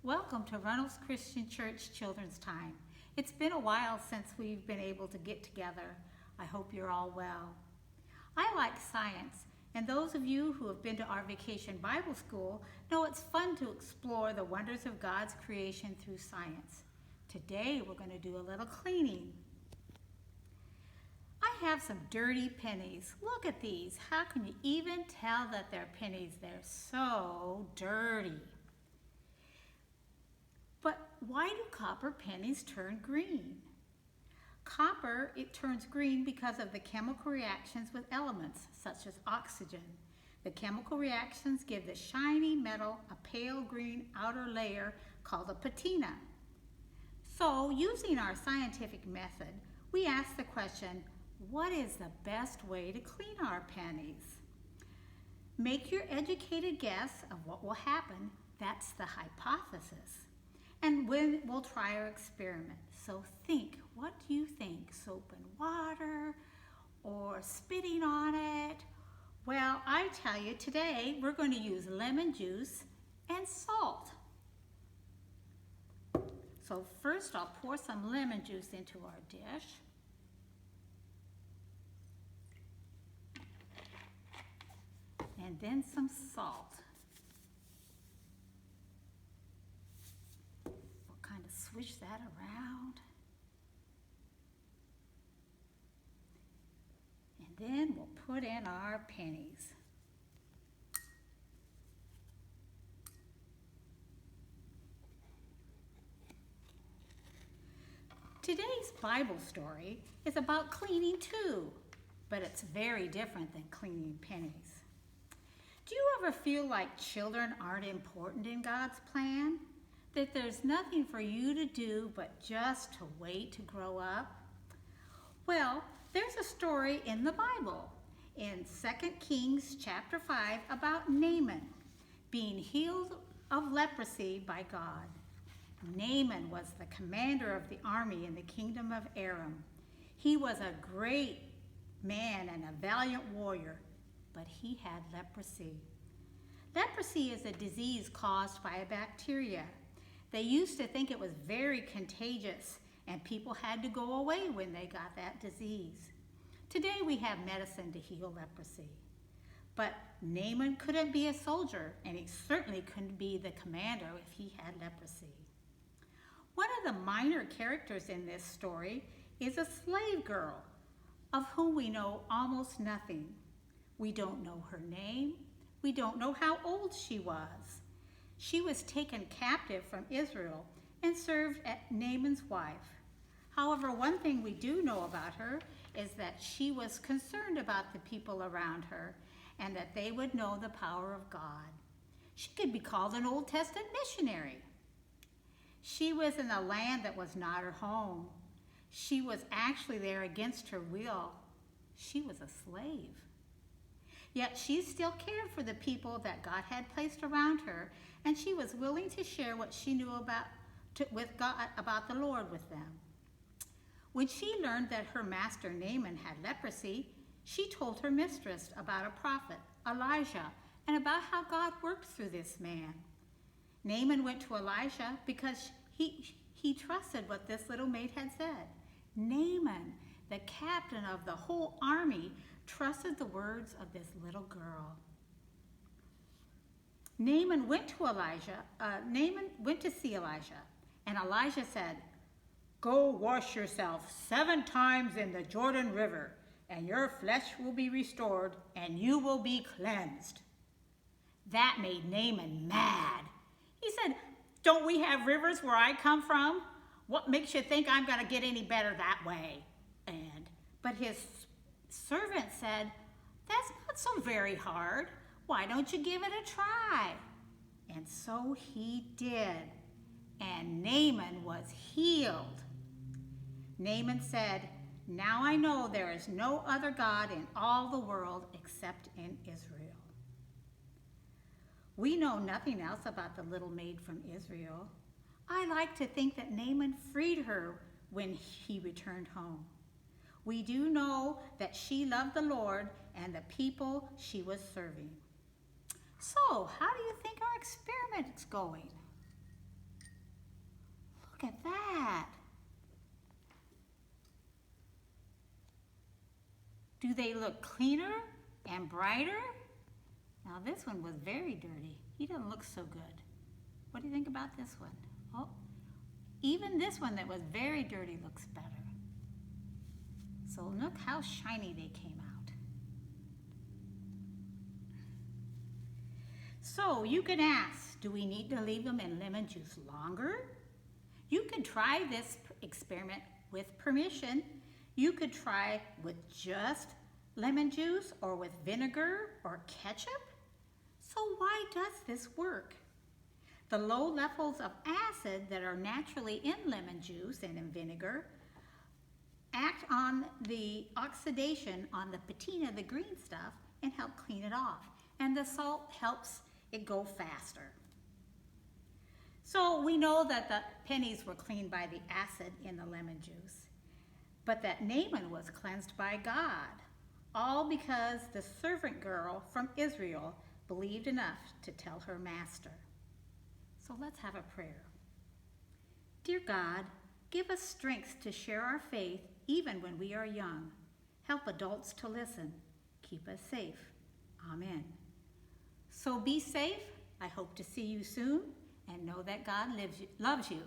Welcome to Reynolds Christian Church Children's Time. It's been a while since we've been able to get together. I hope you're all well. I like science, and those of you who have been to our vacation Bible school know it's fun to explore the wonders of God's creation through science. Today we're going to do a little cleaning. I have some dirty pennies. Look at these. How can you even tell that they're pennies? They're so dirty. But why do copper pennies turn green? Copper, it turns green because of the chemical reactions with elements such as oxygen. The chemical reactions give the shiny metal a pale green outer layer called a patina. So, using our scientific method, we ask the question, what is the best way to clean our pennies? Make your educated guess of what will happen. That's the hypothesis. And we'll try our experiment. So think, what do you think? Soap and water or spitting on it? Well, I tell you, today we're going to use lemon juice and salt. So first I'll pour some lemon juice into our dish. And then some salt. Swish that around. And then we'll put in our pennies. Today's Bible story is about cleaning too, but it's very different than cleaning pennies. Do you ever feel like children aren't important in God's plan? That there's nothing for you to do but just to wait to grow up? Well, there's a story in the Bible in 2 Kings chapter 5 about Naaman being healed of leprosy by God. Naaman was the commander of the army in the kingdom of Aram. He was a great man and a valiant warrior, but he had leprosy. Leprosy is a disease caused by a bacteria. They used to think it was very contagious and people had to go away when they got that disease. Today we have medicine to heal leprosy. But Naaman couldn't be a soldier, and he certainly couldn't be the commander if he had leprosy. One of the minor characters in this story is a slave girl of whom we know almost nothing. We don't know her name. We don't know how old she was. She was taken captive from Israel and served as Naaman's wife. However, one thing we do know about her is that she was concerned about the people around her and that they would know the power of God. She could be called an Old Testament missionary. She was in a land that was not her home. She was actually there against her will. She was a slave. Yet she still cared for the people that God had placed around her, and she was willing to share what she knew with God about the Lord with them. When she learned that her master Naaman had leprosy, she told her mistress about a prophet, Elijah, and about how God worked through this man. Naaman went to Elijah because he trusted what this little maid had said. Naaman, the captain of the whole army, trusted the words of this little girl. Naaman went to see Elijah, and Elijah said, "Go wash yourself 7 times in the Jordan River, and your flesh will be restored, and you will be cleansed." That made Naaman mad. He said, "Don't we have rivers where I come from? What makes you think I'm going to get any better that way?" But his servant said, "That's not so very hard. Why don't you give it a try?" And so he did, and Naaman was healed. Naaman said, "Now I know there is no other God in all the world except in Israel." We know nothing else about the little maid from Israel. I like to think that Naaman freed her when he returned home. We do know that she loved the Lord and the people she was serving. So, how do you think our experiment is going? Look at that. Do they look cleaner and brighter? Now this one was very dirty. He doesn't look so good. What do you think about this one? Oh, even this one that was very dirty looks better. So look how shiny they came out. So you can ask, do we need to leave them in lemon juice longer? You could try this experiment with permission. You could try with just lemon juice or with vinegar or ketchup. So why does this work? The low levels of acid that are naturally in lemon juice and in vinegar act on the oxidation on the patina, the green stuff, and help clean it off. And the salt helps it go faster. So we know that the pennies were cleaned by the acid in the lemon juice, but that Naaman was cleansed by God, all because the servant girl from Israel believed enough to tell her master. So let's have a prayer. Dear God, give us strength to share our faith even when we are young. Help adults to listen. Keep us safe. Amen. So be safe. I hope to see you soon and know that God loves you.